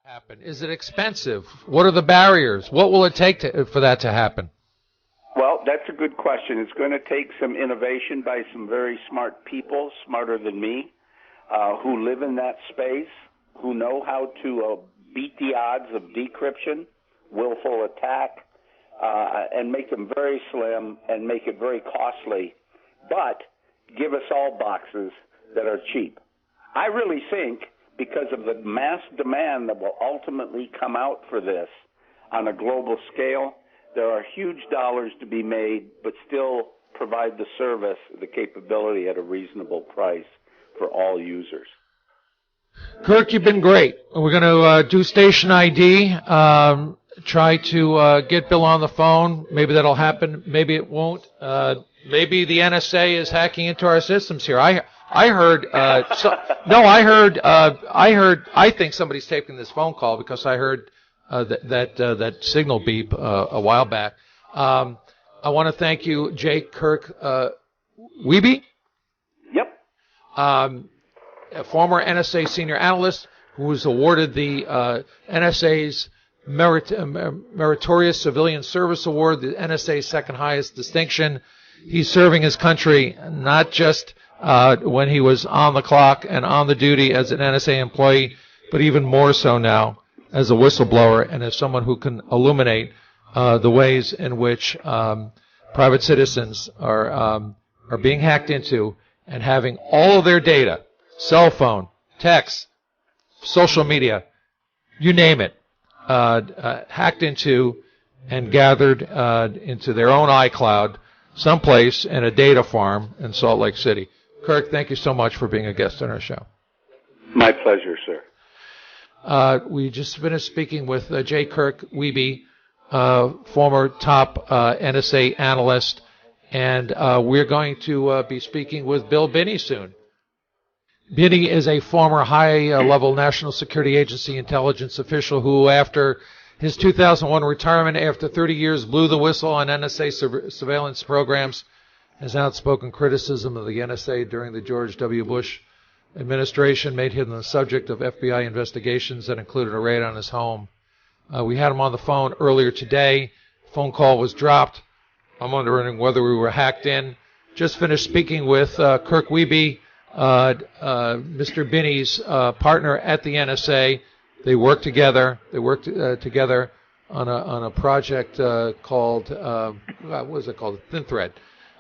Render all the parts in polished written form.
happen? Is it expensive? What are the barriers? What will it take for that to happen? Well, that's a good question. It's going to take some innovation by some very smart people, smarter than me, who live in that space, who know how to beat the odds of decryption, willful attack, and make them very slim and make it very costly, but give us all boxes that are cheap. I really think because of the mass demand that will ultimately come out for this on a global scale, there are huge dollars to be made, but still provide the service, the capability at a reasonable price for all users. Kirk, you've been great. We're going to do station ID, try to get Bill on the phone. Maybe that'll happen. Maybe it won't. Maybe the NSA is hacking into our systems here. I think somebody's taping this phone call because I heard that signal beep a while back. I want to thank you, Kirk Wiebe. Yep. A former NSA senior analyst who was awarded the NSA's Meritorious Civilian Service Award, the NSA's second highest distinction. He's serving his country not just when he was on the clock and on the duty as an NSA employee, but even more so now as a whistleblower and as someone who can illuminate the ways in which private citizens are being hacked into and having all of their data, cell phone, text, social media, you name it, hacked into and gathered into their own iCloud someplace in a data farm in Salt Lake City. Kirk, thank you so much for being a guest on our show. My pleasure, sir. We just finished speaking with Kirk Wiebe, former top NSA analyst, and we're going to be speaking with Bill Binney soon. Binney is a former high-level National Security Agency intelligence official who, after his 2001 retirement, after 30 years, blew the whistle on NSA surveillance programs, his outspoken criticism of the NSA during the George W. Bush administration made him the subject of FBI investigations that included a raid on his home. We had him on the phone earlier today. Phone call was dropped. I'm wondering whether we were hacked in. Just finished speaking with Kirk Wiebe, Mr. Binney's partner at the NSA. They work together. They worked together on a project called what was it called? Thin Thread.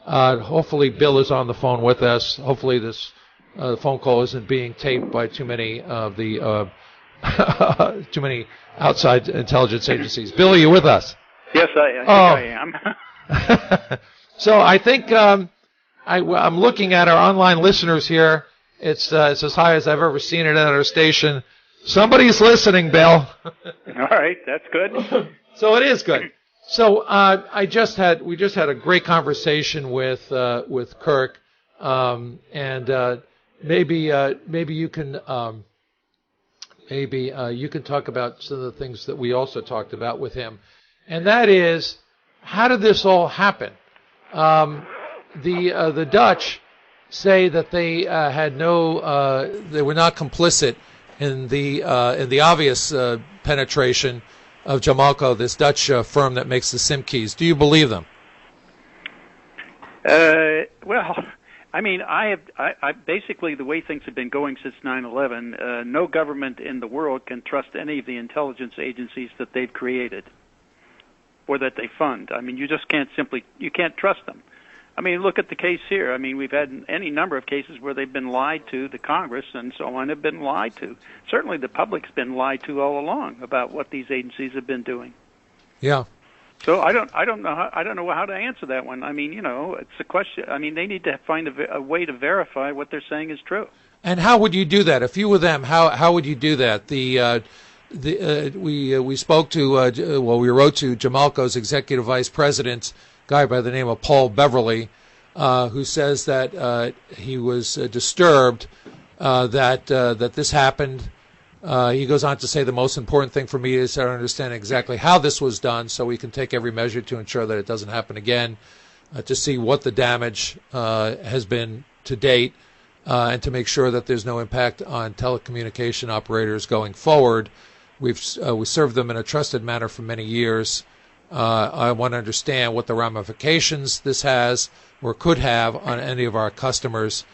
Hopefully, Bill is on the phone with us. Hopefully, this phone call isn't being taped by too many of the too many outside intelligence agencies. Bill, are you with us? Yes, I am. So I think I'm looking at our online listeners here. It's as high as I've ever seen it at our station. Somebody's listening, Bill. All right, that's good. So it is good. So we just had a great conversation with Kirk, and maybe you can you can talk about some of the things that we also talked about with him, and that is, how did this all happen? The Dutch say that they had they were not complicit in the obvious penetration of Gemalto, this Dutch firm that makes the SIM keys. Do you believe them? Well, I mean, I basically, the way things have been going since 9/11, no government in the world can trust any of the intelligence agencies that they've created or that they fund. I mean, you just can't you can't trust them. I mean, look at the case here. I mean, we've had any number of cases where they've been lied to, the Congress and so on have been lied to. Certainly the public's been lied to all along about what these agencies have been doing. Yeah. So I don't know how to answer that one. I mean, it's a question. I mean, they need to find a way to verify what they're saying is true. And how would you do that? If you were them, how would you do that? We spoke to we wrote to Gemalto's executive vice president, guy by the name of Paul Beverly, who says that he was disturbed that this happened. He goes on to say the most important thing for me is to understand exactly how this was done so we can take every measure to ensure that it doesn't happen again, to see what the damage has been to date, and to make sure that there's no impact on telecommunication operators going forward. we served them in a trusted manner for many years. I want to understand what the ramifications this has or could have on any of our customers.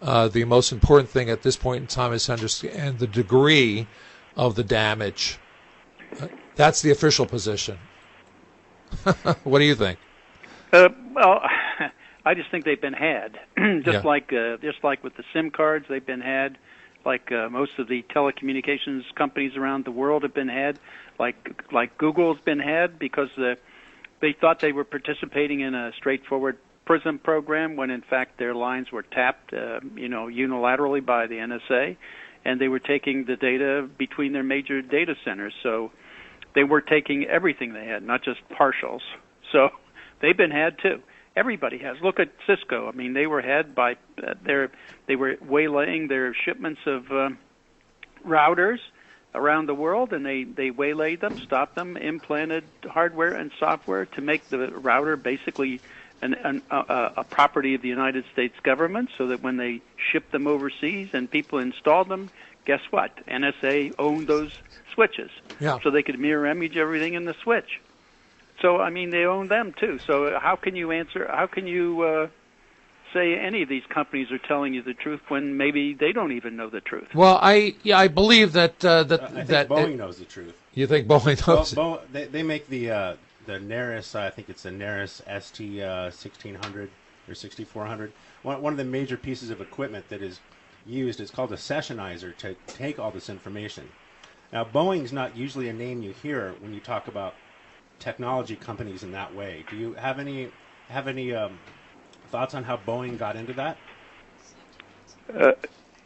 The most important thing at this point in time is to understand the degree of the damage. That's the official position. What do you think? Well, I just think they've been had. Just like with the SIM cards, they've been had. Like most of the telecommunications companies around the world have been had. Like Google's been had because they thought they were participating in a straightforward PRISM program when in fact their lines were tapped, unilaterally by the NSA, and they were taking the data between their major data centers. So they were taking everything they had, not just partials. So they've been had too. Everybody has. Look at Cisco. I mean, they were had by they were waylaying their shipments of routers around the world, and they waylaid them, stopped them, implanted hardware and software to make the router basically a property of the United States government, so that when they shipped them overseas and people installed them, guess what? NSA owned those switches, so they could mirror image everything in the switch. So, I mean, they own them, too. So how can you say any of these companies are telling you the truth when maybe they don't even know the truth? Well, I believe that I think Boeing knows the truth. You think Boeing knows? Well, they make the Neris, I think it's the Neris ST 1600 or 6400. One of the major pieces of equipment that is used is called a sessionizer to take all this information. Now, Boeing's not usually a name you hear when you talk about technology companies in that way. Do you have any thoughts on how Boeing got into that?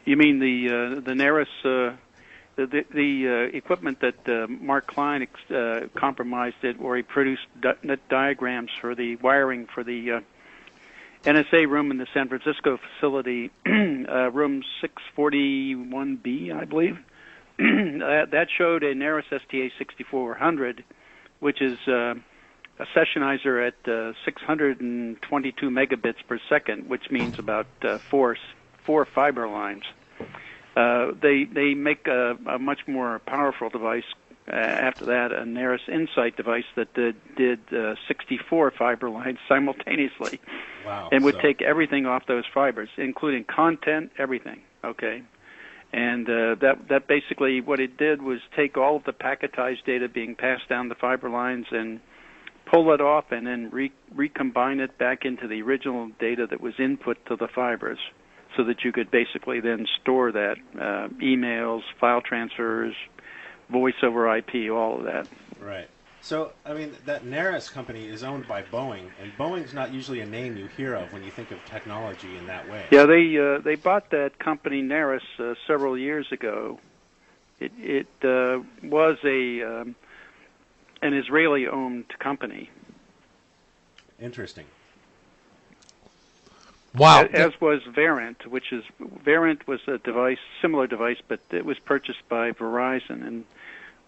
You mean the Neris, the equipment that Mark Klein compromised it, where he produced net diagrams for the wiring for the NSA room in the San Francisco facility, room 641B, I believe. That showed a Neris STA 6400, which is a sessionizer at 622 megabits per second, which means about four fiber lines. They make a much more powerful device after that, a Neris Insight device that did 64 fiber lines simultaneously. Wow. And would take everything off those fibers, including content, everything. Okay. And that basically what it did was take all of the packetized data being passed down the fiber lines and pull it off and then recombine it back into the original data that was input to the fibers, so that you could basically then store that, emails, file transfers, voice over IP, all of that. Right. So, I mean, that Neris company is owned by Boeing, and Boeing's not usually a name you hear of when you think of technology in that way. Yeah, they bought that company Neris several years ago. It was an Israeli-owned company. Interesting. Wow. As was Verint, Verint was a similar device, but it was purchased by Verizon, and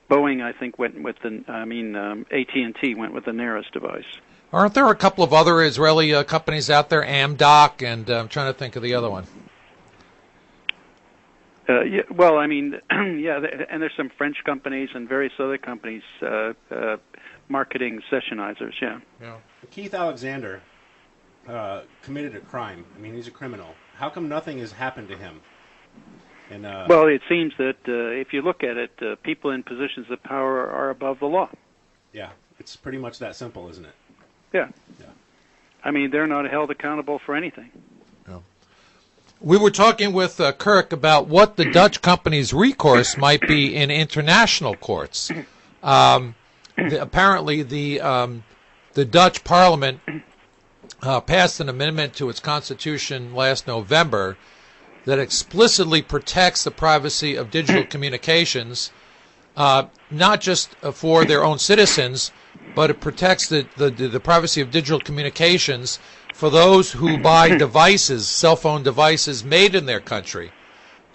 Boeing, I think, went with AT&T went with the Neris device. Aren't there a couple of other Israeli companies out there, Amdoc, and I'm trying to think of the other one. Yeah, well, I mean, yeah, and there's some French companies and various other companies marketing sessionizers, yeah. Keith Alexander committed a crime. I mean, he's a criminal. How come nothing has happened to him? And, well, it seems that if you look at it, people in positions of power are above the law. Yeah, it's pretty much that simple, isn't it? Yeah. I mean, they're not held accountable for anything. No. We were talking with Kirk about what the Dutch company's recourse might be in international courts. Apparently, the Dutch Parliament passed an amendment to its constitution last November that explicitly protects the privacy of digital communications, not just for their own citizens, but it protects the privacy of digital communications for those who buy devices, cell phone devices made in their country.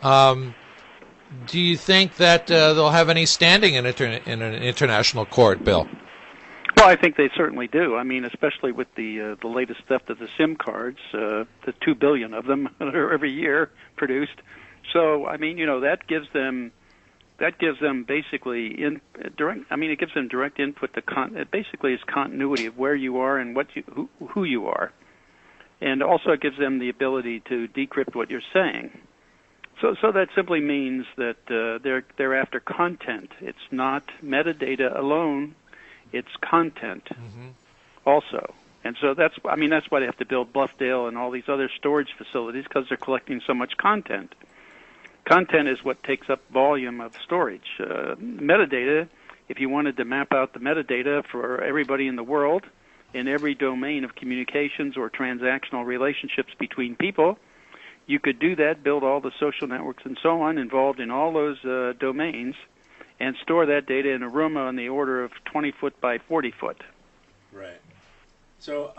Do you think that they'll have any standing in an international court, Bill? Well, I think they certainly do. I mean, especially with the latest theft of the SIM cards, the 2 billion of them that are every year produced. So, I mean, that gives them that gives them basically it gives them direct input to it basically is continuity of where you are and who you are, and also it gives them the ability to decrypt what you're saying. So that simply means that they're after content. It's not metadata alone; it's content also. And so that's why they have to build Bluffdale and all these other storage facilities, because they're collecting so much content. Content is what takes up volume of storage. Metadata, if you wanted to map out the metadata for everybody in the world, in every domain of communications or transactional relationships between people, you could do that, build all the social networks and so on involved in all those domains, and store that data in a room on the order of 20 foot by 40 foot. Right. So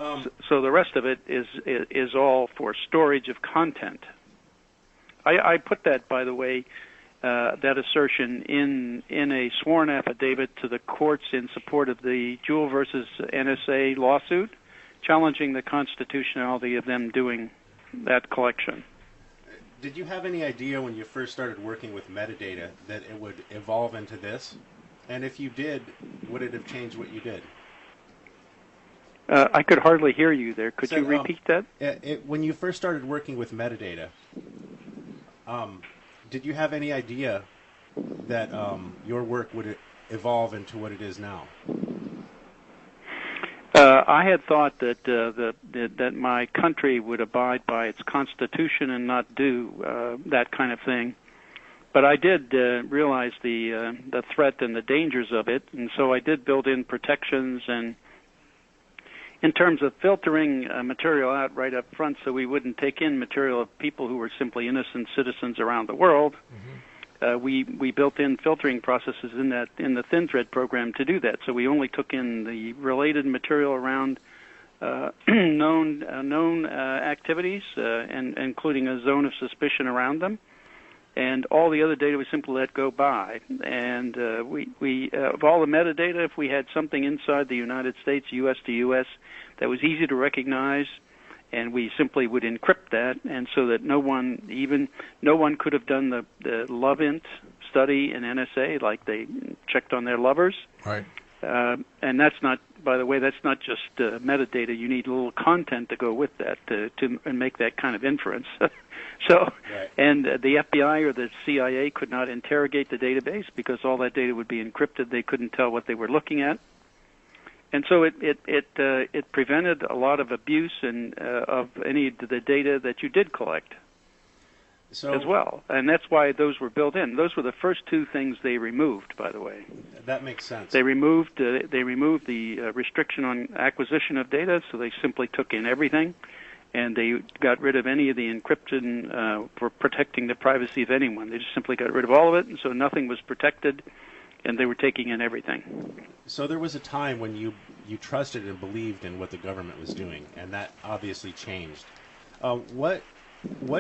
the rest of it is all for storage of content. I put that, by the way, that assertion in a sworn affidavit to the courts in support of the Jewel versus NSA lawsuit, challenging the constitutionality of them doing that collection. Did you have any idea when you first started working with metadata that it would evolve into this? And if you did, would it have changed what you did? I could hardly hear you there. Could you repeat that? When you first started working with metadata, did you have any idea that your work would evolve into what it is now? I had thought that that my country would abide by its constitution and not do that kind of thing. But I did realize the threat and the dangers of it, and so I did build in protections and in terms of filtering material out right up front so we wouldn't take in material of people who were simply innocent citizens around the world. We built in filtering processes in the thin thread program to do that. So we only took in the related material around known activities, and including a zone of suspicion around them. And all the other data we simply let go by. And we of all the metadata, if we had something inside the United States, U.S. to U.S., that was easy to recognize, and we simply would encrypt that, and so that no one could have done the love-int study in NSA, like they checked on their lovers. Right. And that's not, by the way, that's not just metadata. You need a little content to go with that to make that kind of inference. So, right. And the FBI or the CIA could not interrogate the database because all that data would be encrypted. They couldn't tell what they were looking at, and so it prevented a lot of abuse and of any of the data that you did collect as well. And that's why those were built in. Those were the first two things they removed, by the way. That makes sense. They removed the restriction on acquisition of data, so they simply took in everything. And they got rid of any of the encryption for protecting the privacy of anyone. They just simply got rid of all of it, and so nothing was protected, and they were taking in everything. So there was a time when you trusted and believed in what the government was doing, and that obviously changed. What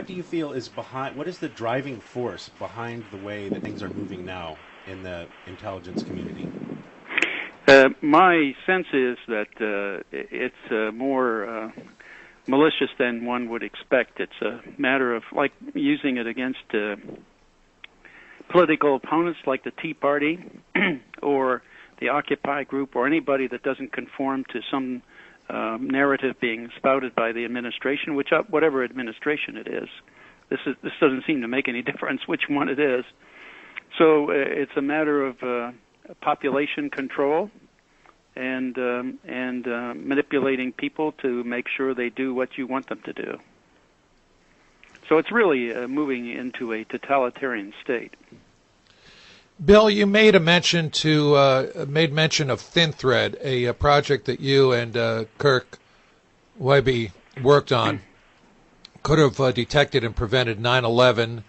do you feel is behind? What is the driving force behind the way that things are moving now in the intelligence community? My sense is that it's more malicious than one would expect. It's a matter of like using it against political opponents like the Tea Party or the Occupy group or anybody that doesn't conform to some narrative being spouted by the administration, whatever administration it is. This doesn't seem to make any difference which one it is. So it's a matter of population control and manipulating people to make sure they do what you want them to do. So it's really moving into a totalitarian state. Bill, you made mention of Thin Thread, a project that you and Kirk Wiebe worked on. Could have detected and prevented 9/11.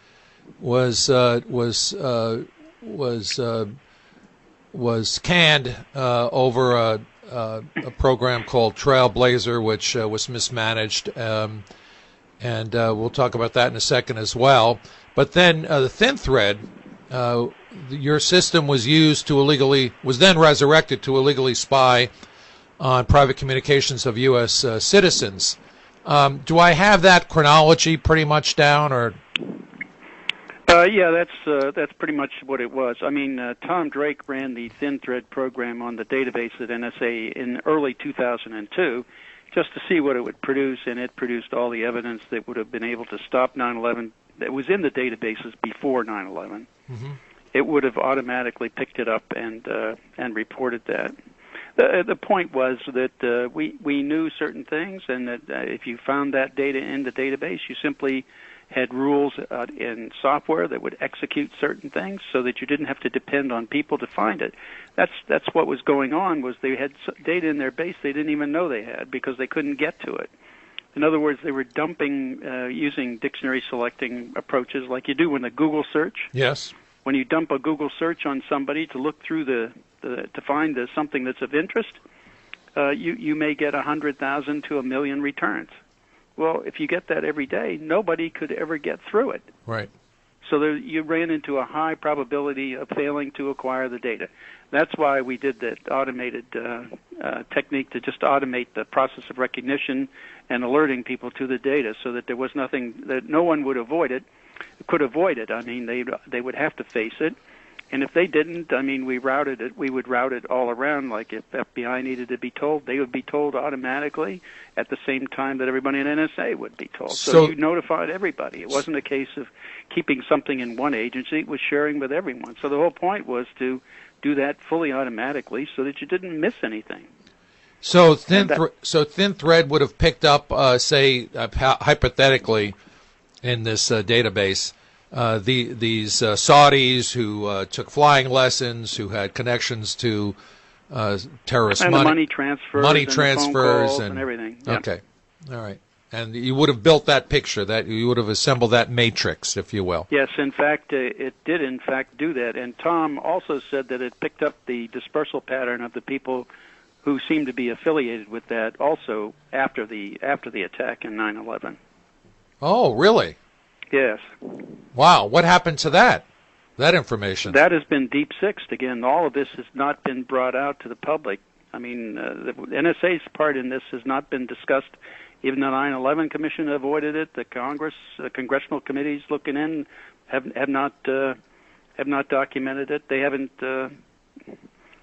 Was canned over a program called Trailblazer, which was mismanaged, and we'll talk about that in a second as well. But then the Thin Thread, your system was then resurrected to illegally spy on private communications of U.S. Citizens. Do I have that chronology pretty much down, or? Yeah, that's pretty much what it was. I mean, Tom Drake ran the Thin Thread program on the database at NSA in early 2002 just to see what it would produce, and it produced all the evidence that would have been able to stop 9/11 that was in the databases before 9/11. Mm-hmm. It would have automatically picked it up and reported that. The point was that we knew certain things, and that if you found that data in the database, you simply had rules in software that would execute certain things, so that you didn't have to depend on people to find it. That's what was going on. Was they had data in their base they didn't even know they had because they couldn't get to it. In other words, they were dumping using dictionary selecting approaches, like you do in a Google search. Yes. When you dump a Google search on somebody to look through to find something that's of interest, you may get 100,000 to 1 million returns. Well, if you get that every day, nobody could ever get through it. Right. So you ran into a high probability of failing to acquire the data. That's why we did that automated technique to just automate the process of recognition and alerting people to the data, so that there was nothing that no one could avoid it. I mean, they would have to face it. And if they didn't, I mean, we would route it all around. Like if FBI needed to be told, they would be told automatically at the same time that everybody in NSA would be told. So you notified everybody. It wasn't a case of keeping something in one agency. It was sharing with everyone. So the whole point was to do that fully automatically so that you didn't miss anything. So Thin Thread would have picked up, say, hypothetically, in this database, these Saudis who took flying lessons, who had connections to terrorist and money transfers and everything. Yeah. Okay, all right. And you would have built that picture, that you would have assembled that matrix, if you will. Yes, in fact, it did in fact do that. And Tom also said that it picked up the dispersal pattern of the people who seemed to be affiliated with that also after the attack in 9/11. Oh, really? Yes. Wow, what happened to that information? That has been deep-sixed. Again, all of this has not been brought out to the public. I mean, the NSA's part in this has not been discussed. Even the 9/11 Commission avoided it. The congressional committees looking in have not documented it. They haven't.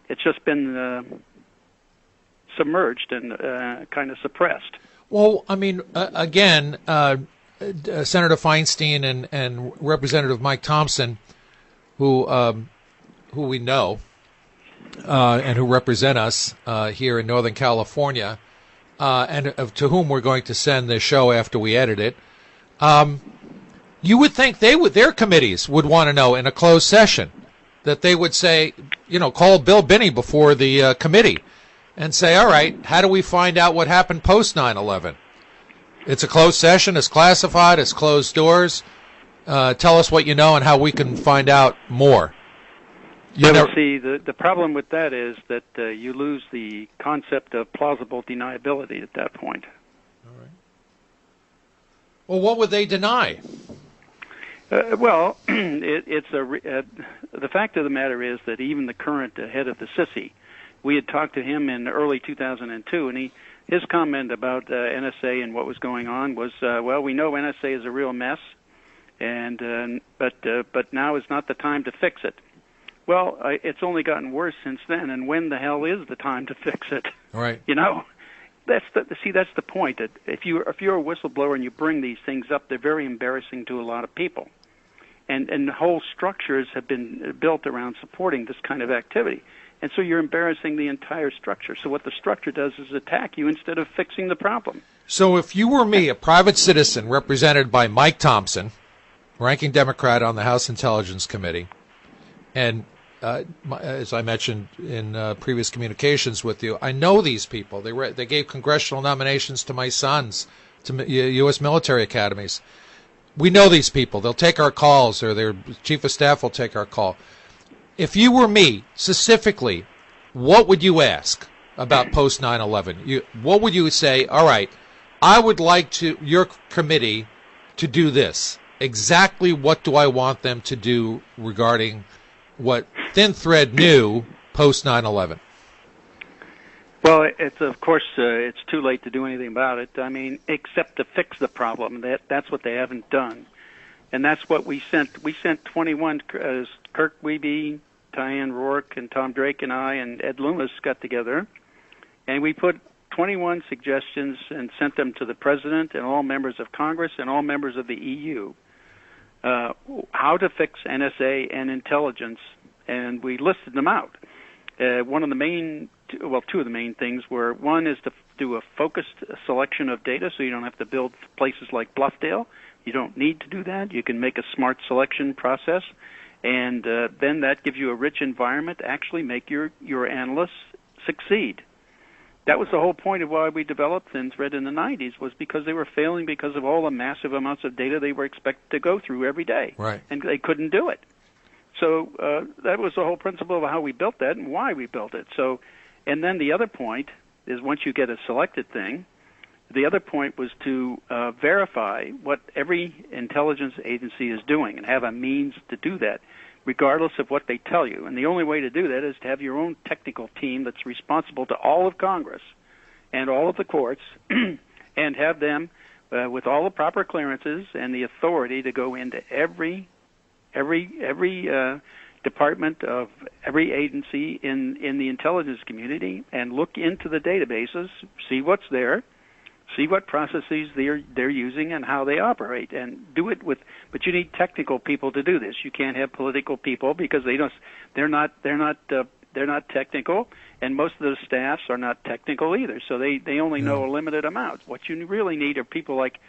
It's just been submerged and kind of suppressed. Well, I mean, again, Senator Feinstein and Representative Mike Thompson, who we know and who represent us here in Northern California, and to whom we're going to send this show after we edit it, you would think their committees would want to know in a closed session, that they would say, call Bill Binney before the committee and say, all right, how do we find out what happened post 9/11? It's a closed session, it's classified, it's closed doors. Tell us what you know and how we can find out more. See, the problem with that is that you lose the concept of plausible deniability at that point. All right. Well, what would they deny? Well, the fact of the matter is that even the current head of the Siddhi, we had talked to him in early 2002, and his comment about NSA and what was going on was, well, we know NSA is a real mess, and but now is not the time to fix it. Well, it's only gotten worse since then, and when the hell is the time to fix it? Right. That's the point. That if you're a whistleblower and you bring these things up, they're very embarrassing to a lot of people, and whole structures have been built around supporting this kind of activity. And so you're embarrassing the entire structure. So what the structure does is attack you instead of fixing the problem. So if you were me, a private citizen represented by Mike Thompson, ranking Democrat on the House Intelligence Committee, and as I mentioned in previous communications with you, I know these people. They gave congressional nominations to my sons to U.S. military academies. We know these people. They'll take our calls, or their chief of staff will take our call. If you were me, specifically, what would you ask about post 9/11? What would you say? All right, I would like your committee to do this. Exactly what do I want them to do regarding what Thin Thread knew post 9/11? Well, of course it's too late to do anything about it. I mean, except to fix the problem. That's what they haven't done. And that's what we sent. We sent 21. Kirk Wiebe, Diane Rourke, and Tom Drake and I and Ed Loomis got together, and we put 21 suggestions and sent them to the President and all members of Congress and all members of the EU. How to fix NSA and intelligence, and we listed them out. Two of the main things were, one is to do a focused selection of data so you don't have to build places like Bluffdale. You don't need to do that. You can make a smart selection process, and then that gives you a rich environment to actually make your analysts succeed. That was the whole point of why we developed ThinThread in the 90s, was because they were failing because of all the massive amounts of data they were expected to go through every day. Right. And they couldn't do it. So that was the whole principle of how we built that and why we built it. So, and then the other point is, once you get a selected thing, the other point was to verify what every intelligence agency is doing and have a means to do that, regardless of what they tell you. And the only way to do that is to have your own technical team that's responsible to all of Congress and all of the courts and have them with all the proper clearances and the authority to go into every department of every agency in the intelligence community and look into the databases, see what's there, see what processes they're using and how they operate, and do it with. But you need technical people to do this. You can't have political people because they're not technical, and most of the staffs are not technical either. So they only know a limited amount. What you really need are people like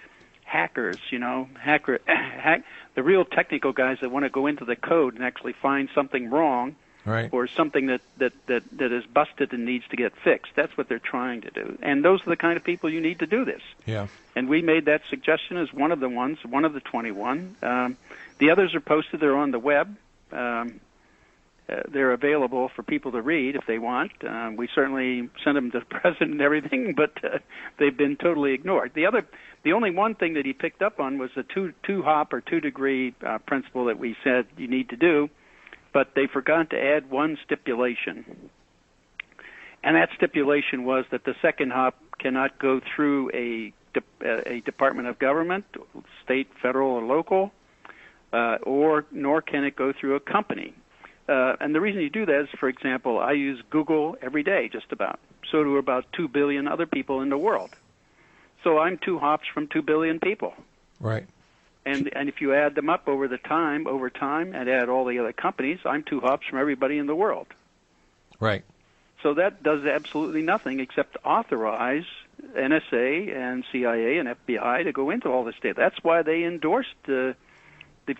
hackers, the real technical guys that want to go into the code and actually find something wrong. Right. Or something that is busted and needs to get fixed. That's what they're trying to do. And those are the kind of people you need to do this. Yeah. And we made that suggestion as one of the 21. The others are posted. They're on the web. They're available for people to read if they want. We certainly sent them to the President and everything, but they've been totally ignored. The only one thing that he picked up on was the two-hop or two-degree principle that we said you need to do. But they forgot to add one stipulation. And that stipulation was that the second hop cannot go through a department of government, state, federal, or local, nor can it go through a company. And the reason you do that is, for example, I use Google every day, just about. So do about 2 billion other people in the world. So I'm 2 hops from 2 billion people. Right. And if you add them up over time, and add all the other companies, I'm 2 hops from everybody in the world. Right. So that does absolutely nothing except authorize NSA and CIA and FBI to go into all this data. That's why they endorsed the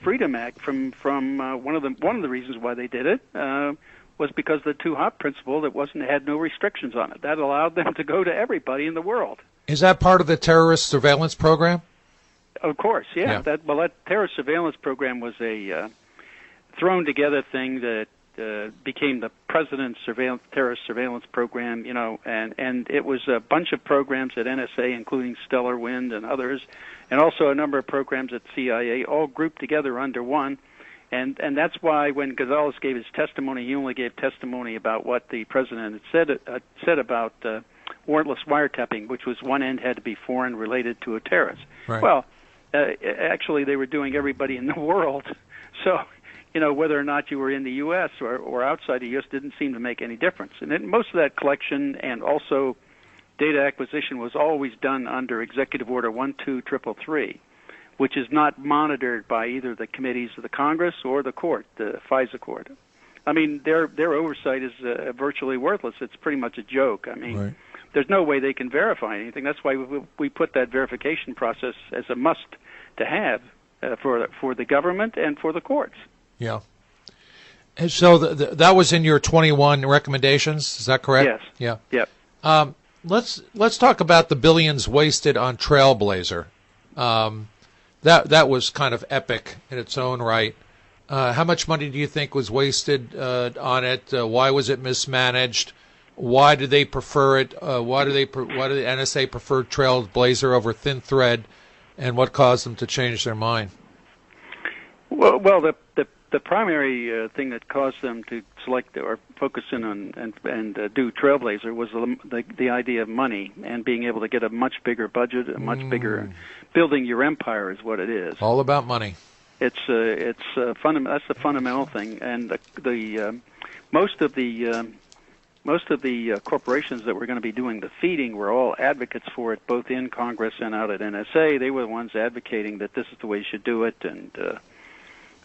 Freedom Act. From one of the reasons why they did it was because the 2-hop principle that had no restrictions on it. That allowed them to go to everybody in the world. Is that part of the terrorist surveillance program? Of course, yeah. That terrorist surveillance program was a thrown together thing that became the President's terrorist surveillance program, and it was a bunch of programs at NSA, including Stellar Wind and others, and also a number of programs at CIA, all grouped together under one. And that's why when Gonzalez gave his testimony, he only gave testimony about what the President had said about warrantless wiretapping, which was one end had to be foreign, related to a terrorist. Right. Well, actually, they were doing everybody in the world. So, whether or not you were in the U.S. or outside the U.S. didn't seem to make any difference. And then most of that collection and also data acquisition was always done under Executive Order 12333, which is not monitored by either the committees of the Congress or the court, the FISA court. I mean, their oversight is virtually worthless. It's pretty much a joke. I mean, right. There's no way they can verify anything. That's why we put that verification process as a must-to-have for the government and for the courts. Yeah. And so that was in your 21 recommendations. Is that correct? Yes. Yeah. Yep. Let's talk about the billions wasted on Trailblazer. That was kind of epic in its own right. How much money do you think was wasted on it? Why was it mismanaged? Why did they prefer it? Why did the NSA prefer Trailblazer over ThinThread? And what caused them to change their mind? Well, the primary thing that caused them to select or focus in on and do Trailblazer was the idea of money and being able to get a much bigger budget, a much bigger building your empire is what it is. All about money. That's the fundamental thing, and most of the corporations that were going to be doing the feeding were all advocates for it, both in Congress and out at NSA. They were the ones advocating that this is the way you should do it, and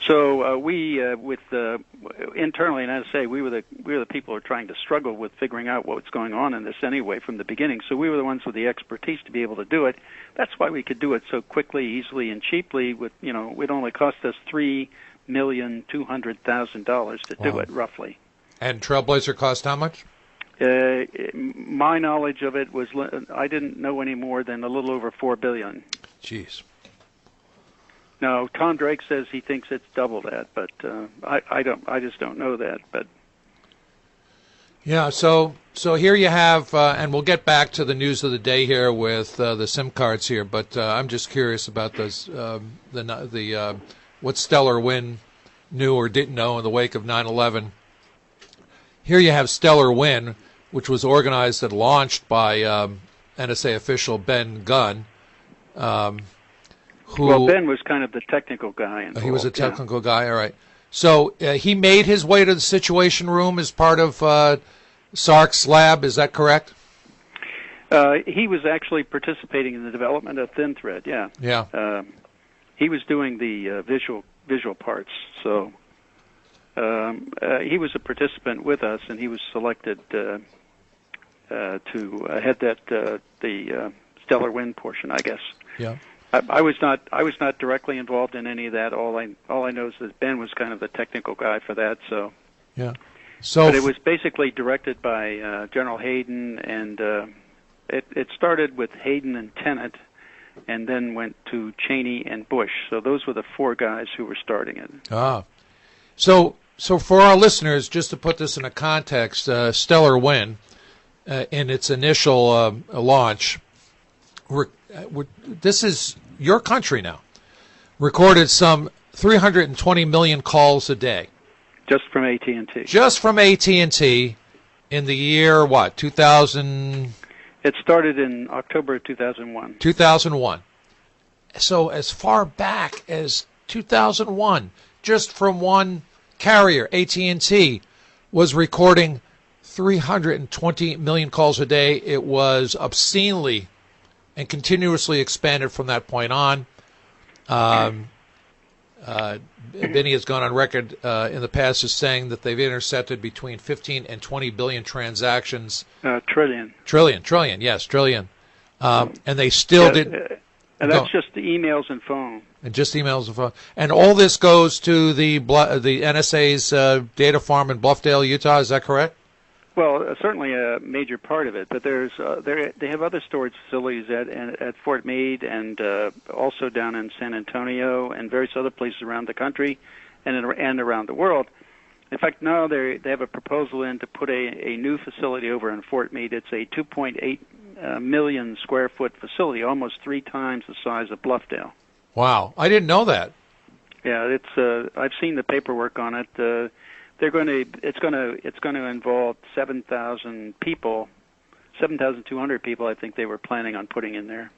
so we, internally in NSA, we were the people who were trying to struggle with figuring out what's going on in this anyway from the beginning. So we were the ones with the expertise to be able to do it. That's why we could do it so quickly, easily, and cheaply. With it only cost us $3,200,000 to do it roughly. And Trailblazer cost how much? My knowledge of it was I didn't know any more than a little over $4 billion. Jeez. No, Tom Drake says he thinks it's double that, but I don't. I just don't know that. But yeah, so here you have, and we'll get back to the news of the day here with the SIM cards here. But I'm just curious about those what Stellar Wind knew or didn't know in the wake of 9/11. Here you have Stellar Wind, which was organized and launched by NSA official Ben Gunn. Well, Ben was kind of the technical guy involved. He was a technical guy, all right. So he made his way to the Situation Room as part of Sark's lab, is that correct? He was actually participating in the development of Thin Thread, yeah. Yeah. He was doing the visual parts, so he was a participant with us, and he was selected to head the Stellar Wind portion, I guess. Yeah. I was not directly involved in any of that. All I know is that Ben was kind of the technical guy for that. So yeah. But it was basically directed by General Hayden, and it started with Hayden and Tenet, and then went to Cheney and Bush. So those were the four guys who were starting it. Ah. So for our listeners, just to put this in a context, Stellar Wind, in its initial launch, this is your country now, recorded some 320 million calls a day. Just from AT&T. Just from AT&T in the year, what, 2000? It started in October of 2001. 2001. So as far back as 2001, just from one carrier, AT&T, was recording 320 million calls a day. It was obscenely and continuously expanded from that point on. Binney has gone on record in the past as saying that they've intercepted between 15 and 20 billion transactions. Trillion. Trillion, yes, trillion. And they still did. And that's just the emails and phone. And just emails and phone. And all this goes to the NSA's data farm in Bluffdale, Utah. Is that correct? Well, certainly a major part of it, but there's they have other storage facilities at Fort Meade and also down in San Antonio and various other places around the country and around the world. In fact, now they have a proposal in to put a new facility over in Fort Meade. It's a 2.8 million square foot facility, almost 3 times the size of Bluffdale. Wow, I didn't know that. Yeah, it's I've seen the paperwork on it. It's going to involve 7,000 people, 7,200 people. I think they were planning on putting in there.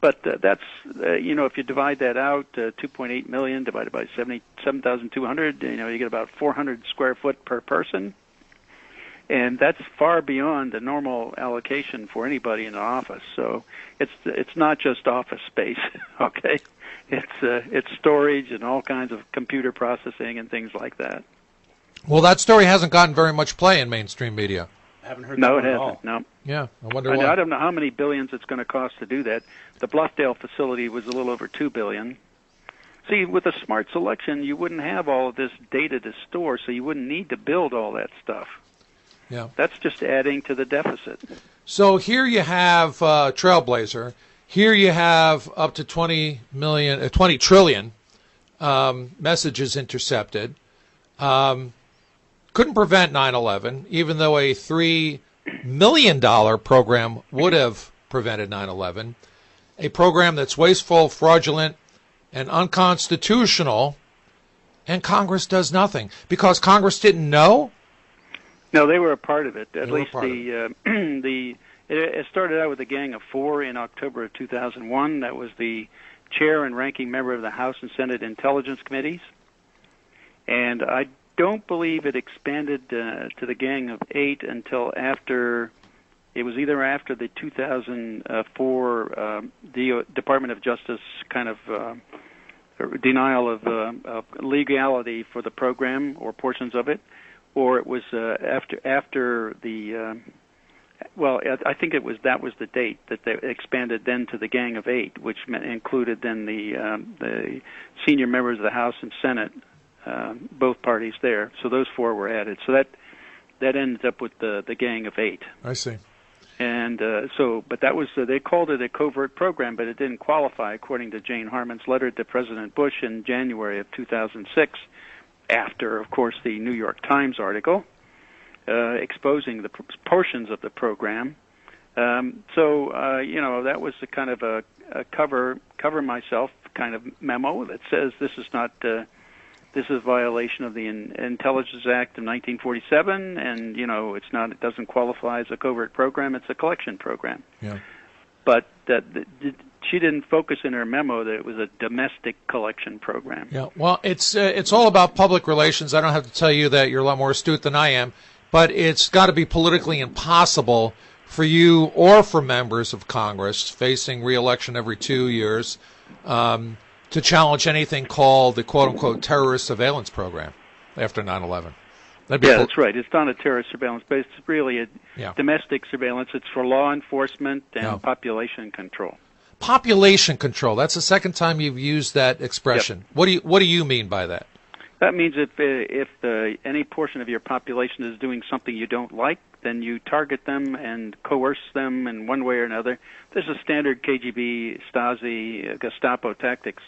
But that's if you divide that out, 2.8 million divided by 7,200, you get about 400 square foot per person, and that's far beyond the normal allocation for anybody in an office. So it's not just office space, okay? It's storage and all kinds of computer processing and things like that. Well, that story hasn't gotten very much play in mainstream media. I haven't heard that at all. No, it hasn't. No. Yeah, I wonder why. I don't know how many billions it's going to cost to do that. The Bluffdale facility was a little over $2 billion. See, with a smart selection, you wouldn't have all of this data to store, so you wouldn't need to build all that stuff. Yeah. That's just adding to the deficit. So here you have Trailblazer. Here you have up to 20 trillion messages intercepted. Couldn't prevent 9/11, even though a $3 million program would have prevented 9/11. A program that's wasteful, fraudulent, and unconstitutional, and Congress does nothing. Because Congress didn't know? No, they were a part of it. At least it started out with a gang of 4 in October of 2001. That was the chair and ranking member of the House and Senate Intelligence Committees. And I don't believe it expanded to the Gang of Eight until after, it was either after the 2004 Department of Justice kind of denial of legality for the program or portions of it, or it was after the I think that was the date that they expanded then to the Gang of Eight, which included then the senior members of the House and Senate, both parties there. So those four were added. So that ended up with the Gang of Eight. I see. And but that was they called it a covert program, but it didn't qualify according to Jane Harman's letter to President Bush in January of 2006, after, of course, the New York Times article exposing the portions of the program. That was a kind of a cover myself kind of memo that says this is not. This is a violation of the Intelligence Act of 1947, and it's not. It doesn't qualify as a covert program. It's a collection program. Yeah. But she didn't focus in her memo that it was a domestic collection program. Yeah. Well, it's all about public relations. I don't have to tell you that. You're a lot more astute than I am. But it's got to be politically impossible for you or for members of Congress facing re-election every 2 years. To challenge anything called the quote-unquote terrorist surveillance program after 9/11. That's right. It's not a terrorist surveillance, but it's really a domestic surveillance. It's for law enforcement and population control. Population control. That's the second time you've used that expression. Yep. What do you mean by that? That means if any portion of your population is doing something you don't like, then you target them and coerce them in one way or another. There's a standard KGB, Stasi, Gestapo tactics.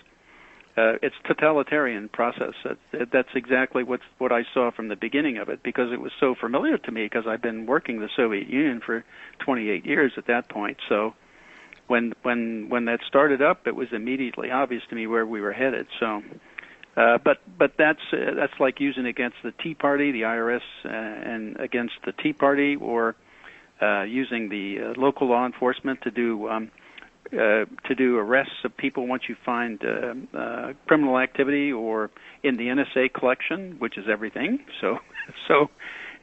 It's totalitarian process. That's exactly what I saw from the beginning of it, because it was so familiar to me, because I've been working the Soviet Union for 28 years at that point. So when that started up, it was immediately obvious to me where we were headed. So, but that's like using against the Tea Party, the IRS, and against the Tea Party, or using the local law enforcement to do arrests of people once you find criminal activity, or in the NSA collection, which is everything. So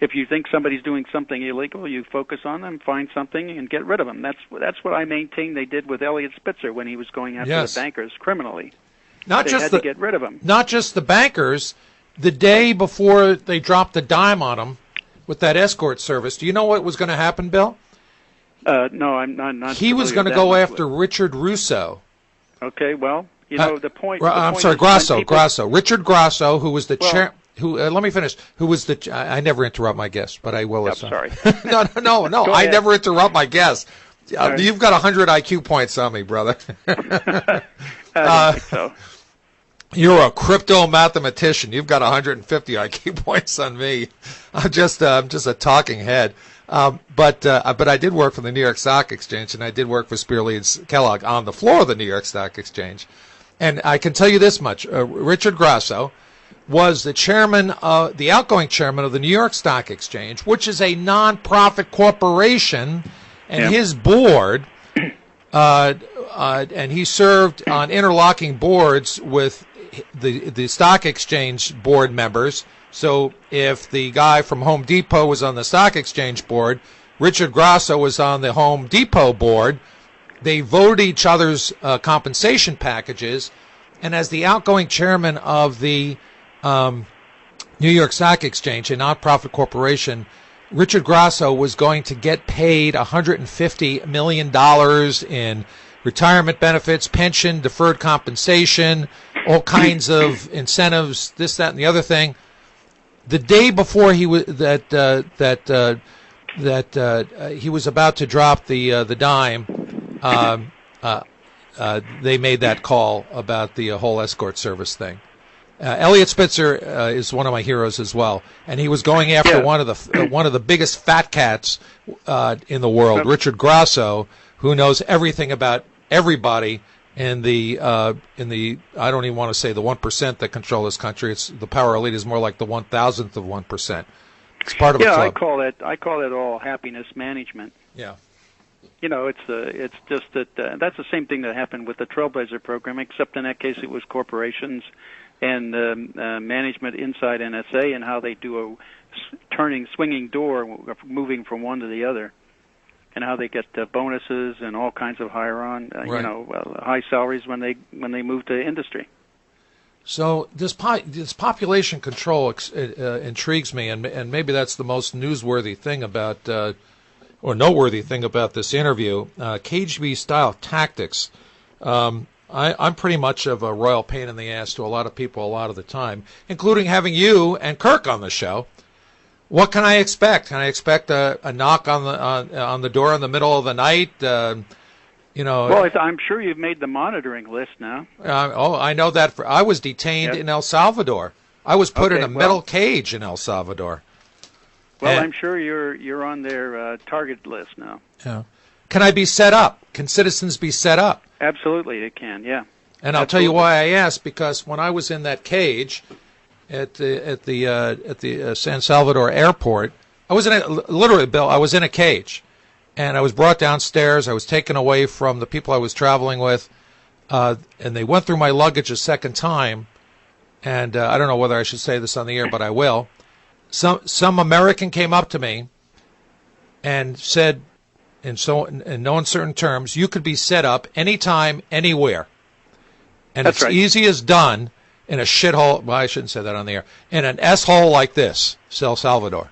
if you think somebody's doing something illegal, you focus on them, find something, and get rid of them. That's what I maintain they did with Elliot Spitzer when he was going after the bankers criminally. They had to get rid of him. Not just the bankers. The day before they dropped the dime on him with that escort service, do you know what was going to happen, Bill? No, I'm not. He was going to go after Richard Russo. Okay, well, the point. Grasso. Richard Grasso, who was the chair. Let me finish. Who was the? I never interrupt my guests, but I will. I'm sorry. No. I never interrupt my guests. You've got 100 IQ points on me, brother. I don't think so. You're a crypto mathematician. You've got 150 IQ points on me. I'm just a talking head. But I did work for the New York Stock Exchange, and I did work for Spearley and Kellogg on the floor of the New York Stock Exchange. And I can tell you this much: Richard Grasso was the outgoing chairman of the New York Stock Exchange, which is a non-profit corporation, and his board, and he served on interlocking boards with the stock exchange board members. So if the guy from Home Depot was on the stock exchange board, Richard Grasso was on the Home Depot board. They voted each other's compensation packages, and as the outgoing chairman of the New York Stock Exchange, a nonprofit corporation, Richard Grasso was going to get paid $150 million in retirement benefits, pension, deferred compensation, all kinds of incentives, this, that, and the other thing. The day before he was he was about to drop the dime, they made that call about the whole escort service thing. Elliot Spitzer is one of my heroes as well, and he was going after one of the biggest fat cats in the world, Richard Grasso, who knows everything about everybody in the I don't even want to say the 1% that control this country. It's the power elite is more like the 1,000th of 1%. It's part of a club. I call it all happiness management. Yeah. It's just that that's the same thing that happened with the Trailblazer program, except in that case it was corporations and management inside NSA and how they do a swinging door, moving from one to the other, and how they get bonuses and all kinds of high salaries when they move to industry. So this population control intrigues me, and maybe that's the most newsworthy thing about, or noteworthy thing about this interview. KGB-style tactics. I'm pretty much of a royal pain in the ass to a lot of people a lot of the time, including having you and Kirk on the show. What can I expect? Can I expect a knock on the door in the middle of the night? Well, I'm sure you've made the monitoring list now. I know that. I was detained in El Salvador. I was put in a metal cage in El Salvador. Well, I'm sure you're on their target list now. Yeah. Can I be set up? Can citizens be set up? Absolutely, they can. Yeah. And I'll tell you why I asked, because when I was in that cage at the San Salvador airport, I was literally, Bill, I was in a cage. And I was brought downstairs. I was taken away from the people I was traveling with, and they went through my luggage a second time. And I don't know whether I should say this on the air, but I will. Some American came up to me and said, in no uncertain terms, you could be set up anytime, anywhere, and That's it's right. easy as done in a shithole. Well, I shouldn't say that on the air. In an S-hole like this, El Salvador.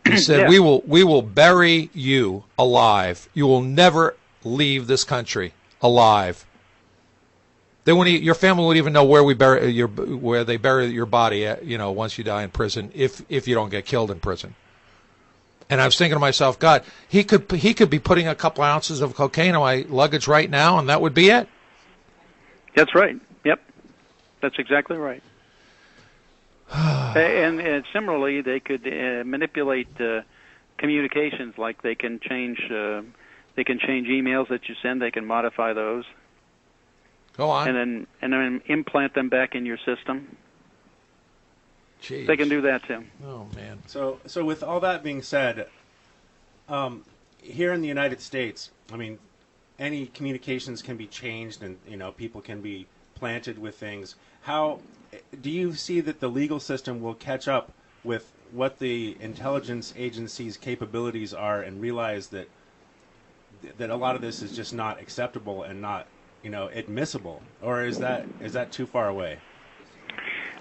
He said, Yeah. we will bury you alive. You will never leave this country alive. Your family wouldn't even know where where they bury your body, once you die in prison, if you don't get killed in prison. And I was thinking to myself, God, he could be putting a couple ounces of cocaine in my luggage right now, and that would be it. That's right. Yep. That's exactly right. And similarly, they could manipulate communications. Like they can change emails that you send. They can modify those. Go on. And then implant them back in your system. Jeez. They can do that too. Oh man. So with all that being said, here in the United States, I mean, any communications can be changed, and people can be planted with things. How do you see that the legal system will catch up with what the intelligence agency's capabilities are, and realize that a lot of this is just not acceptable and not admissible, or is that too far away?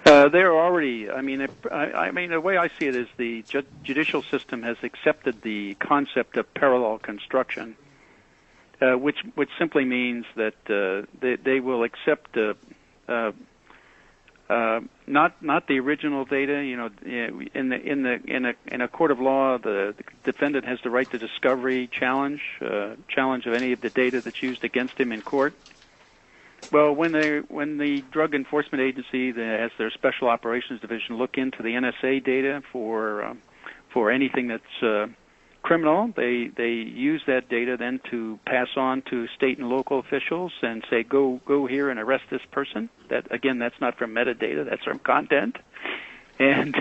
They're already. I mean, the way I see it is the judicial system has accepted the concept of parallel construction, which simply means that they will accept not the original data. In a court of law, the defendant has the right to discovery, challenge of any of the data that's used against him in court. Well, when the Drug Enforcement Agency that has their Special Operations Division look into the NSA data for anything that's criminal, they use that data then to pass on to state and local officials and say, go here and arrest this person. That's not from metadata, that's from content. And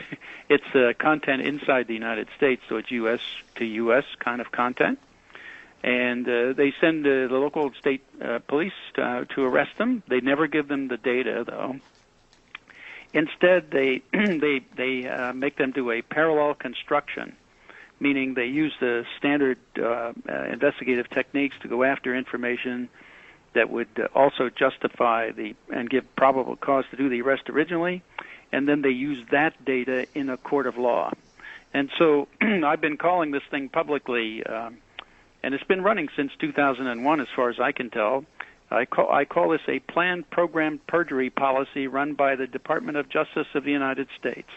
it's content inside the United States, so it's U.S. to U.S. kind of content. And they send the local state police to arrest them. They never give them the data, though. Instead, they make them do a parallel construction, meaning they use the standard investigative techniques to go after information that would also justify and give probable cause to do the arrest originally, and then they use that data in a court of law. And so I've been calling this thing publicly, and it's been running since 2001 as far as I can tell. I call this a planned programmed perjury policy run by the Department of Justice of the United States,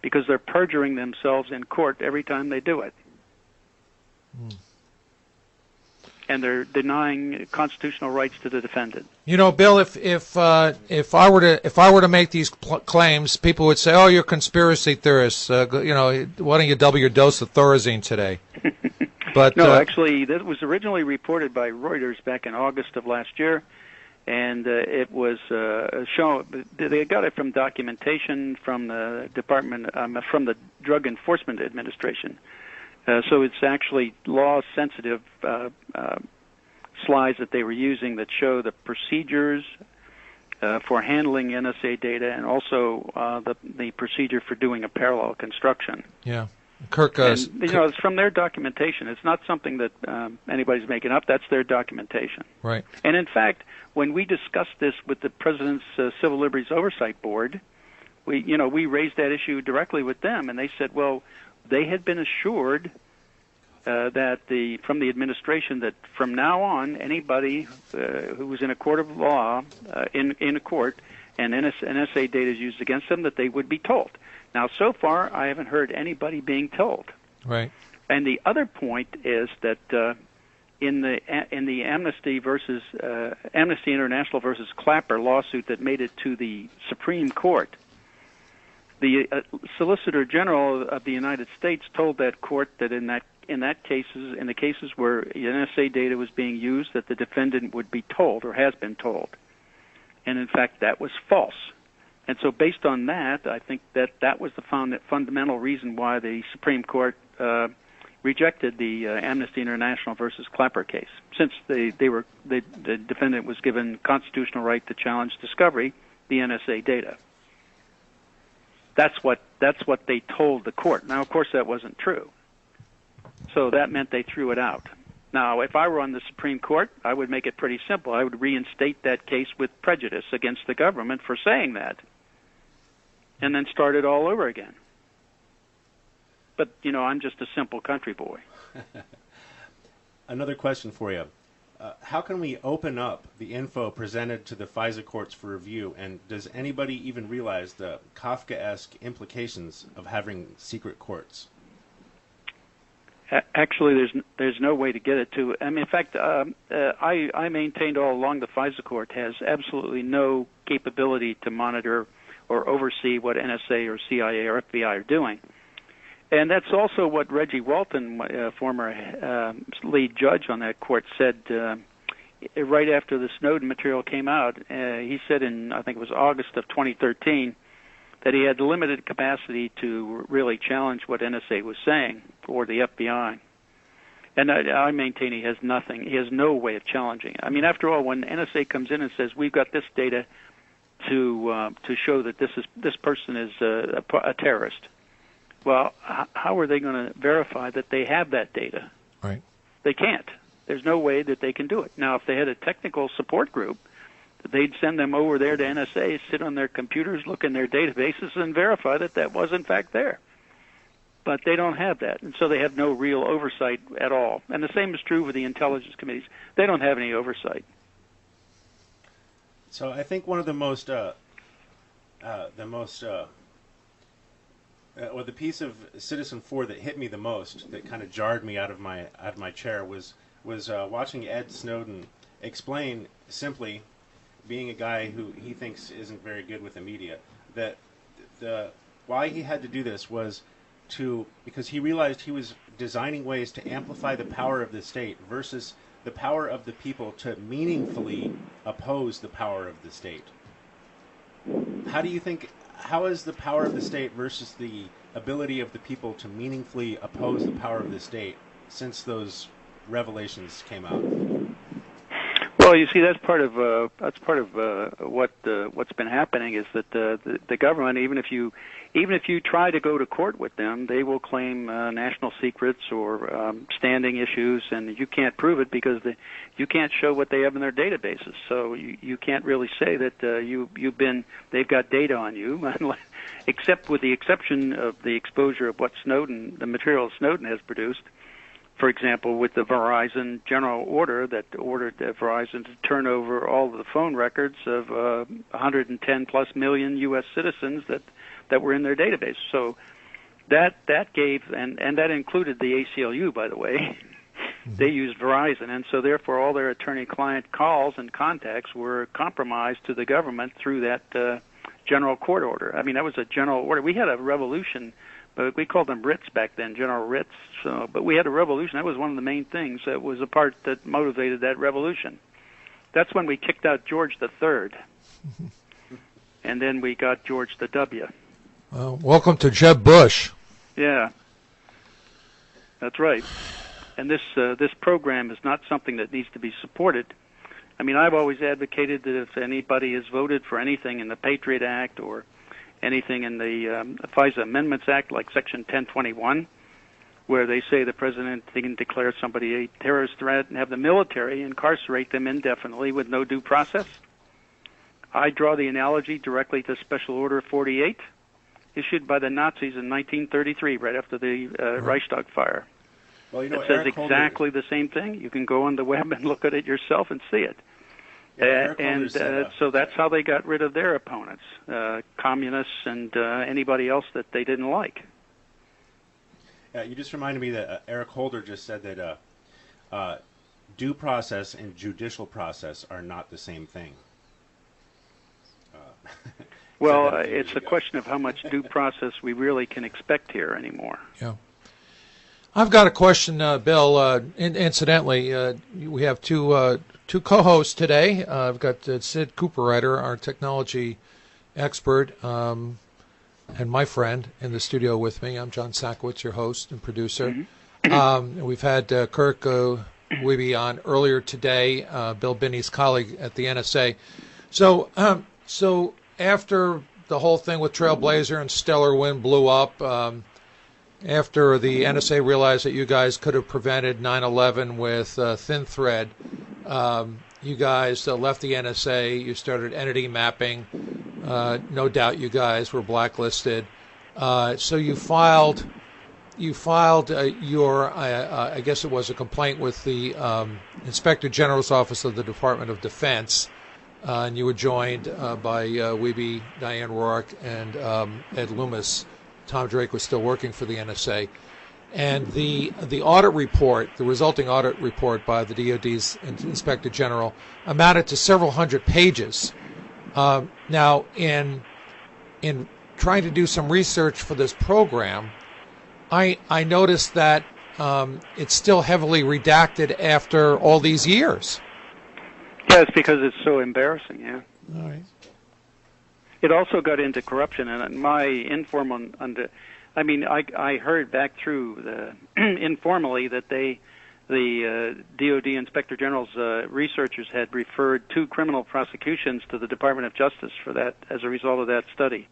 because they're perjuring themselves in court every time they do it. And they're denying constitutional rights to the defendant. Bill, if I were to make these claims, people would say, "Oh, you're conspiracy theorists. Why don't you double your dose of Thorazine today?" But no, actually, that was originally reported by Reuters back in August of last year, and it was shown. They got it from documentation from the Department, from the Drug Enforcement Administration. So it's actually law-sensitive slides that they were using that show the procedures for handling NSA data and also the procedure for doing a parallel construction. Yeah. Kirk, it's from their documentation. It's not something that anybody's making up. That's their documentation. Right. And in fact, when we discussed this with the President's Civil Liberties Oversight Board, we raised that issue directly with them, and they said, well, they had been assured that from the administration that from now on, anybody who was in a court of law, in a court, and NSA data is used against them, that they would be told. Now, so far, I haven't heard anybody being told. Right. And the other point is that in the Amnesty International versus Clapper lawsuit that made it to the Supreme Court, the Solicitor General of the United States told that court that in the cases where NSA data was being used, that the defendant would be told or has been told. And in fact, that was false. And so based on that, I think that was the fundamental reason why the Supreme Court rejected the Amnesty International versus Clapper case, since the defendant was given constitutional right to challenge discovery, the NSA data. That's what they told the court. Now, of course, that wasn't true. So that meant they threw it out. Now, if I were on the Supreme Court, I would make it pretty simple. I would reinstate that case with prejudice against the government for saying that, and then start it all over again. But, I'm just a simple country boy. Another question for you. How can we open up the info presented to the FISA courts for review, and does anybody even realize the Kafkaesque implications of having secret courts? Actually, there's no way to get it to. I mean, in fact, I maintained all along the FISA court has absolutely no capability to monitor or oversee what NSA or CIA or FBI are doing. And that's also what Reggie Walton, former lead judge on that court, said right after the Snowden material came out. He said in, I think it was August of 2013, that he had limited capacity to really challenge what NSA was saying or the FBI. And I maintain he has nothing. He has no way of challenging it. I mean, after all, when NSA comes in and says, we've got this data to show that this person is a terrorist, well, how are they going to verify that they have that data? Right. They can't. There's no way that they can do it. Now, if they had a technical support group, they'd send them over there to NSA, sit on their computers, look in their databases, and verify that that was, in fact, there. But they don't have that, and so they have no real oversight at all. And the same is true with the intelligence committees. They don't have any oversight. So I think one of the piece of Citizen4 that hit me the most, that kind of jarred me out of my chair, was watching Ed Snowden explain simply, being a guy who he thinks isn't very good with the media, that why he had to do this was because he realized he was designing ways to amplify the power of the state versus the power of the people to meaningfully oppose the power of the state. How is the power of the state versus the ability of the people to meaningfully oppose the power of the state since those revelations came out? Well, you see, that's part of what's been happening is that the government, even if you try to go to court with them, they will claim national secrets or standing issues, and you can't prove it because you can't show what they have in their databases. So you can't really say that they've got data on you, except with the exception of the exposure of what the material Snowden has produced. For example, with the Verizon general order that ordered Verizon to turn over all of the phone records of 110 plus million U.S. citizens that were in their database. So that gave, and that included the ACLU, by the way. They used Verizon, and so therefore all their attorney-client calls and contacts were compromised to the government through that general court order. I mean, that was a general order. We had a revolution. But we called them writs back then, general writs. But we had a revolution. That was one of the main things. That was the part that motivated that revolution. That's when we kicked out George III. And then we got George the W. Welcome to Jeb Bush. Yeah. That's right. And this program is not something that needs to be supported. I mean, I've always advocated that if anybody has voted for anything in the Patriot Act or anything in the FISA Amendments Act, like Section 1021, where they say the president can declare somebody a terrorist threat and have the military incarcerate them indefinitely with no due process. I draw the analogy directly to Special Order 48, issued by the Nazis in 1933, right after the Reichstag fire. Well, it says exactly the same thing. You can go on the web and look at it yourself and see it. So that's how they got rid of their opponents, communists and anybody else that they didn't like. You just reminded me that Eric Holder just said that due process and judicial process are not the same thing. Well, it's a question of how much due process we really can expect here anymore. Yeah. I've got a question, Bill. Incidentally, we have two co-hosts today. I've got Sid Cooperrider, our technology expert, and my friend in the studio with me. I'm John Sakowitz, your host and producer. We've had Kirk Wiebe on earlier today, Bill Binney's colleague at the NSA. So after the whole thing with Trailblazer and Stellar Wind blew up, after the NSA realized that you guys could have prevented 9/11 with thin thread, you guys left the NSA. You started entity mapping. No doubt you guys were blacklisted. So you filed your, I guess it was a complaint with the Inspector General's Office of the Department of Defense, and you were joined by Wiebe, Diane Rourke, and Ed Loomis. Tom Drake was still working for the NSA. And the audit report, the resulting audit report by the DOD's Inspector General, amounted to several hundred pages. Now, in trying to do some research for this program, I noticed that it's still heavily redacted after all these years. Yeah, it's because it's so embarrassing, yeah. All right. It also got into corruption, and my informal I heard back through informally that the DOD Inspector General's researchers had referred 2 criminal prosecutions to the Department of Justice for that as a result of that study.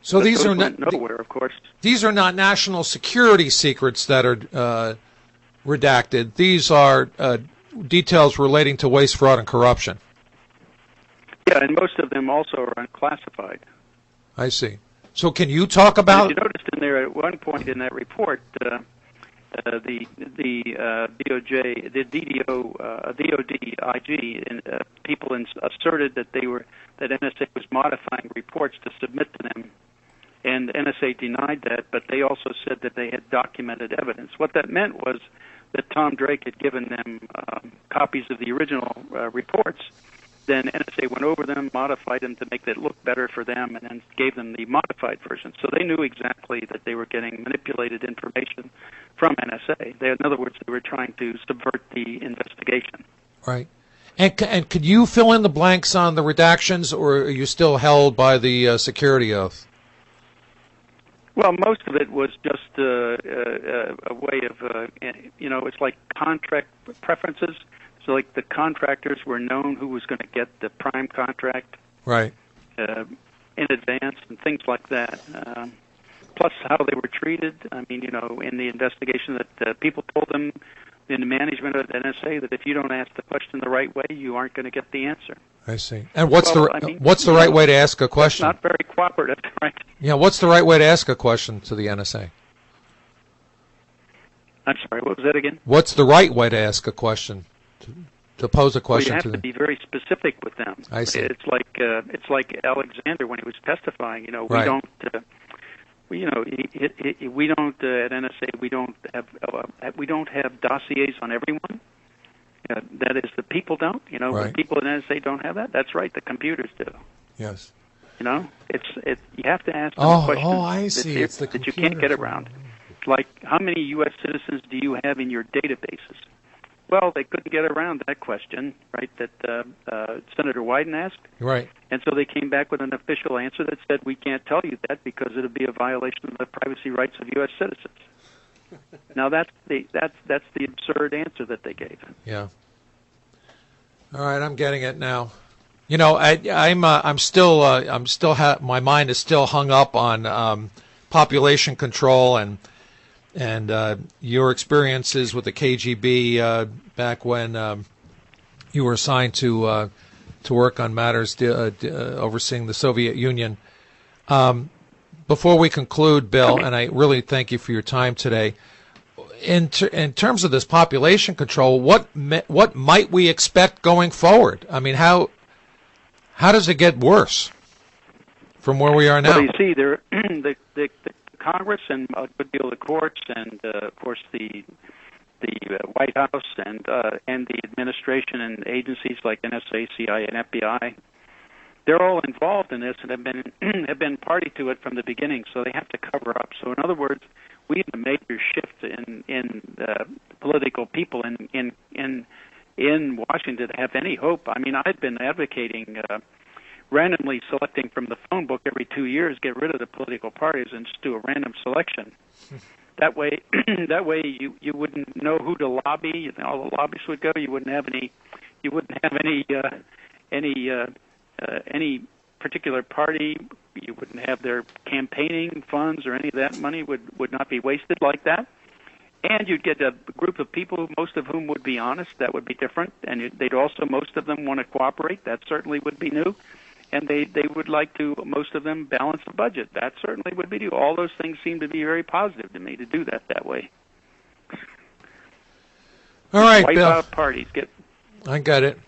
So these are not nowhere, of course. These are not national security secrets that are redacted. These are details relating to waste, fraud, and corruption. Yeah, and most of them also are unclassified. I see. So can you talk about? You noticed in there at one point in that report, the DOJ, the DOD IG, people asserted that NSA was modifying reports to submit to them, and NSA denied that. But they also said that they had documented evidence. What that meant was that Tom Drake had given them copies of the original reports. Then NSA went over them, modified them to make it look better for them, and then gave them the modified version. So they knew exactly that they were getting manipulated information from NSA. In other words, they were trying to subvert the investigation. Right. And could you fill in the blanks on the redactions, or are you still held by the security oath? Well, most of it was just a way of, it's like contract preferences. So, like, the contractors were known who was going to get the prime contract, right, in advance, and things like that. Plus, how they were treated. I mean, in the investigation, that people told them in the management of the NSA that if you don't ask the question the right way, you aren't going to get the answer. I see. And what's the right way to ask a question? It's not very cooperative, right? Yeah. What's the right way to ask a question to the NSA? I'm sorry. What was that again? What's the right way to ask a question? To pose a question to them. You have to be very specific with them. I see. It's like Alexander when he was testifying. We right. don't. We don't at NSA. We don't have dossiers on everyone. That is, the people don't. Right. The people at NSA don't have that. That's right. The computers do. Yes. You have to ask them questions. Oh, I see. That you can't get around. Like, how many U.S. citizens do you have in your databases? Well, they couldn't get around that question, right, that Senator Wyden asked. Right. And so they came back with an official answer that said, we can't tell you that because it would be a violation of the privacy rights of U.S. citizens. Now that's the absurd answer that they gave. Yeah. All right, I'm getting it now. You know, I'm still my mind is still hung up on population control and your experiences with the KGB back when you were assigned to work on matters overseeing the Soviet Union. Before we conclude, Bill, and I really thank you for your time today. In terms of this population control, what might we expect going forward? I mean, how does it get worse from where we are now? Well, you see, there the Congress and a good deal of the courts, and of course the White House and the administration and agencies like NSA, CIA, and FBI. They're all involved in this and have been party to it from the beginning, so they have to cover up. So, in other words, we have a major shift in political people in Washington to have any hope. I mean, I've been advocating randomly selecting from the phone book every 2 years, get rid of the political parties and just do a random selection. That way, you wouldn't know who to lobby. All the lobbyists would go. You wouldn't have any. You wouldn't have any particular party. You wouldn't have their campaigning funds or any of that money would not be wasted like that. And you'd get a group of people, most of whom would be honest. That would be different. And they'd also, most of them, want to cooperate. That certainly would be new. And they would like to, most of them, balance the budget. That certainly would be new. All those things seem to be very positive to me, to do that way. All right, Wipe Bill. out parties. I got it.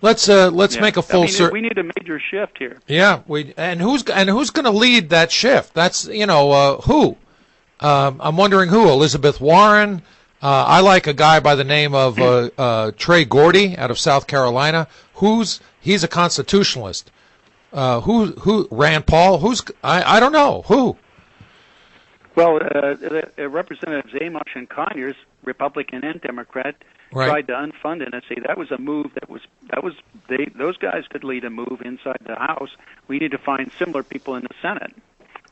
Let's make a full circle. We need a major shift here. Yeah, and who's going to lead that shift? That's who. I'm wondering who. Elizabeth Warren. I like a guy by the name of Trey Gordy out of South Carolina. He's a constitutionalist. Who? Rand Paul? I don't know who. Well, Representatives Amos and Conyers, Republican and Democrat, tried to unfund NSA. That was a move. Those guys could lead a move inside the House. We need to find similar people in the Senate.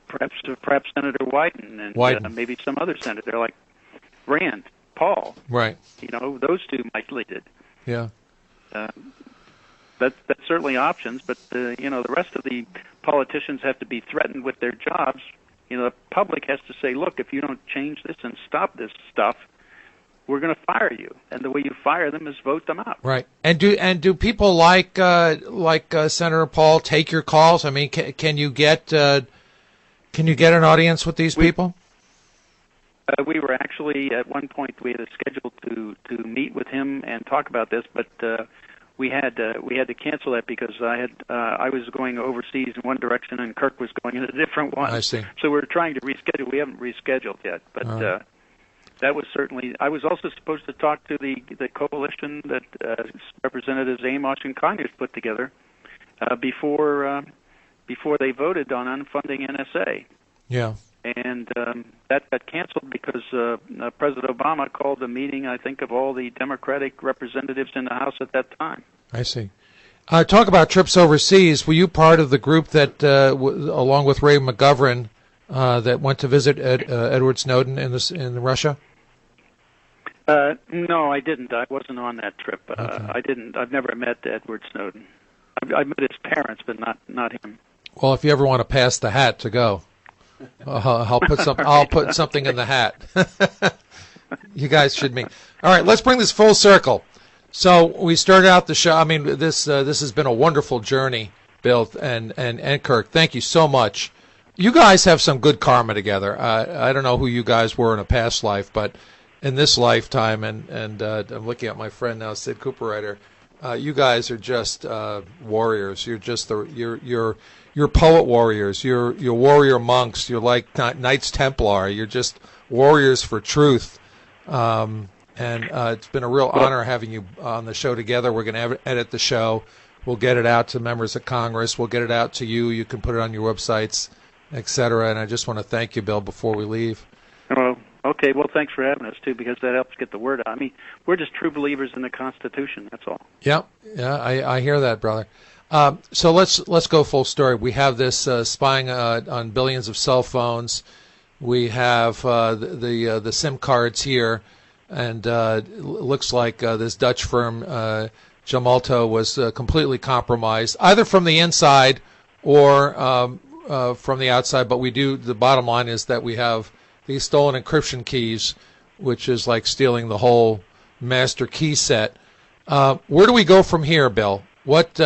Perhaps Senator Wyden and maybe some other senator like Rand Paul. Right. Those two might lead it. Yeah. That's certainly options, but the rest of the politicians have to be threatened with their jobs. The public has to say, look, if you don't change this and stop this stuff, we're going to fire you. And the way you fire them is vote them out. Right. And do people like Senator Paul take your calls? I mean, can you get an audience with these people? We were actually at one point we had scheduled to meet with him and talk about this, but we had to cancel that because I was going overseas in one direction and Kirk was going in a different one. I see. So we're trying to reschedule. We haven't rescheduled yet, but that was certainly. I was also supposed to talk to the coalition that Representatives Amos and Conyers put together before they voted on unfunding NSA. Yeah. And that got canceled because President Obama called a meeting, I think, of all the Democratic representatives in the House at that time. I see. Talk about trips overseas. Were you part of the group that, along with Ray McGovern, that went to visit Edward Snowden in Russia? No, I didn't. I wasn't on that trip. Okay. I didn't. I've never met Edward Snowden. I met his parents, but not him. Well, if you ever want to pass the hat to go. I'll put something in the hat. You guys should meet. All right, let's bring this full circle. So we started out the show. I mean, this has been a wonderful journey, Bill and Kirk. Thank you so much. You guys have some good karma together. I don't know who you guys were in a past life, but in this lifetime, and I'm looking at my friend now, Sid Cooperwriter. You guys are just warriors. You're just you're poet warriors. You're warrior monks. You're like Knights Templar. You're just warriors for truth. And it's been a real honor having you on the show together. We're going to edit the show. We'll get it out to members of Congress. We'll get it out to you. You can put it on your websites, etc. And I just want to thank you, Bill, before we leave. Well, okay. Well, thanks for having us, too, because that helps get the word out. I mean, we're just true believers in the Constitution. That's all. Yeah, I hear that, brother. So let's go full story. We have this spying on billions of cell phones. We have the SIM cards here, and looks like this Dutch firm Gemalto was completely compromised, either from the inside or from the outside. But the bottom line is that we have these stolen encryption keys, which is like stealing the whole master key set. Where do we go from here, Bill? What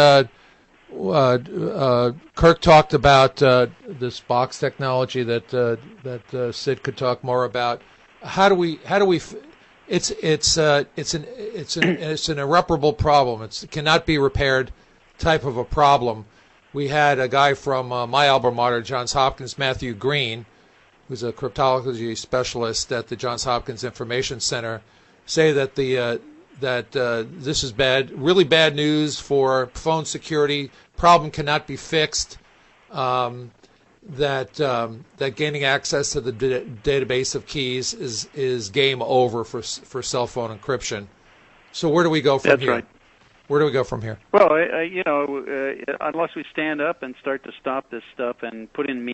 Kirk talked about this box technology that Sid could talk more about. How do we? It's an irreparable problem. It cannot be repaired type of a problem. We had a guy from my alma mater, Johns Hopkins, Matthew Green, who's a cryptology specialist at the Johns Hopkins Information Center, say that this is really bad news for phone security. Problem cannot be fixed. That gaining access to the database of keys is game over for cell phone encryption. So where do we go from here? That's right. Where do we go from here? Well, unless we stand up and start to stop this stuff and put in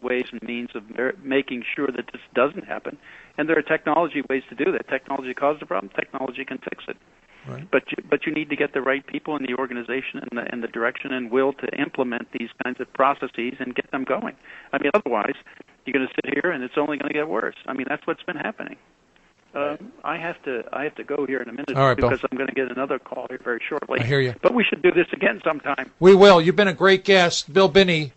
ways and means of making sure that this doesn't happen, and there are technology ways to do that. Technology caused the problem. Technology can fix it. Right. But you need to get the right people in the organization and the direction and will to implement these kinds of processes and get them going. I mean, otherwise, you're going to sit here and it's only going to get worse. I mean, that's what's been happening. I have to go here in a minute because Bill. I'm going to get another call here very shortly. I hear you. But we should do this again sometime. We will. You've been a great guest. Bill Binney,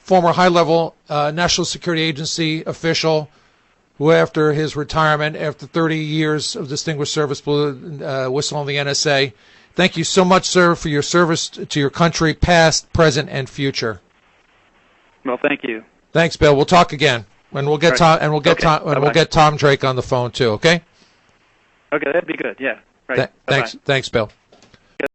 former high-level National Security Agency official, who after his retirement, after 30 years of distinguished service, blew whistle on the NSA. Thank you so much, sir, for your service to your country, past, present, and future. Well, thank you. Thanks, Bill. We'll talk again. And we'll get we'll get Tom Drake on the phone too. Okay. Okay, that'd be good. Yeah. Right. Thanks, Bill.